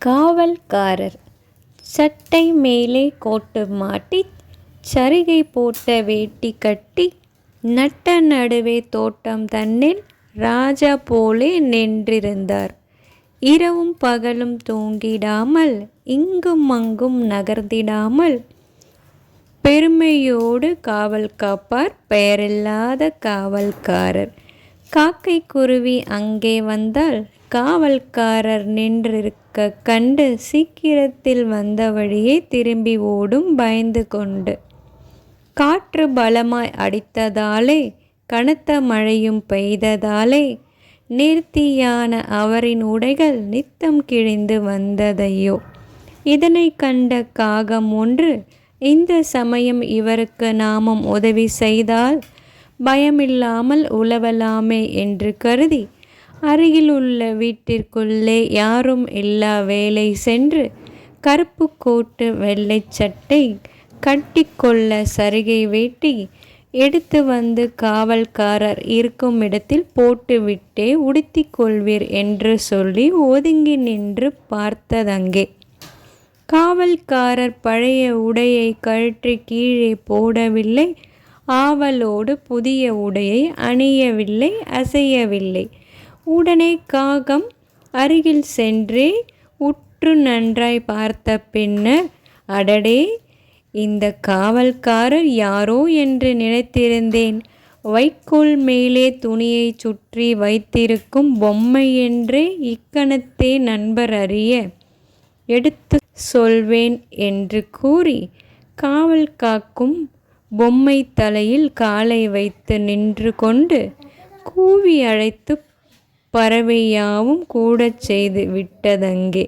காவல்காரர் சட்டை மேலே கோட்டு மாட்டி, சரிகை போட்ட வேட்டி கட்டி, நட்ட நடுவே தோட்டம் தன்னில் ராஜா போலே நின்றிருந்தார். இரவும் பகலும் தூங்கிடாமல், இங்கும் அங்கும் நகர்ந்திடாமல் பெருமையோடு காவல் காப்பார் பெயரில்லாத காவல்காரர். காக்கை குருவி அங்கே வந்தால் காவல்காரர் நின்றிருக்க கண்டு சீக்கிரத்தில் வந்த வழியே திரும்பி ஓடும் பயந்து கொண்டு. காற்று பலமாய் அடித்ததாலே, கனத்த மழையும் பெய்ததாலே நேர்த்தியான அவரின் உடைகள் நித்தம் கிழிந்து வந்ததையோ. இதனை கண்ட காகம் ஒன்று, இந்த சமயம் இவருக்கு நாமும் உதவி செய்தால் பயமில்லாமல் உலவலாமே என்று கருதி, அருகிலுள்ள வீட்டிற்குள்ளே யாரும் இல்லா வேளை சென்று கருப்பு கோட்டு வெள்ளை சட்டை கட்டிக்கொள்ள சரிகை வேட்டி எடுத்து வந்து காவல்காரர் இருக்கும் இடத்தில் போட்டுவிட்டே உடுத்தி கொள்வீர் என்று சொல்லி ஒதுங்கி நின்று பார்த்ததங்கே. காவல்காரர் பழைய உடையை கழற்றி கீழே போடவில்லை, ஆவலோடு புதிய உடையை அணியவில்லை, அசையவில்லை. உடனே காகம் அருகில் சென்றே உற்று நன்றாய் பார்த்த பின்னர், அடடே, இந்த காவல்காரர் யாரோ என்று நினைத்திருந்தேன். வைக்கோல் மேலே துணியை சுற்றி வைத்திருக்கும் பொம்மை என்றே இக்கணத்தே நண்பர் அறிய எடுத்து சொல்வேன் என்று கூறி, காவல் காக்கும் பொம்மை தலையில் காலை வைத்து நின்று கொண்டு கூவி அழைத்து பறவையாவும் கூடச் செய்து விட்டதங்கே.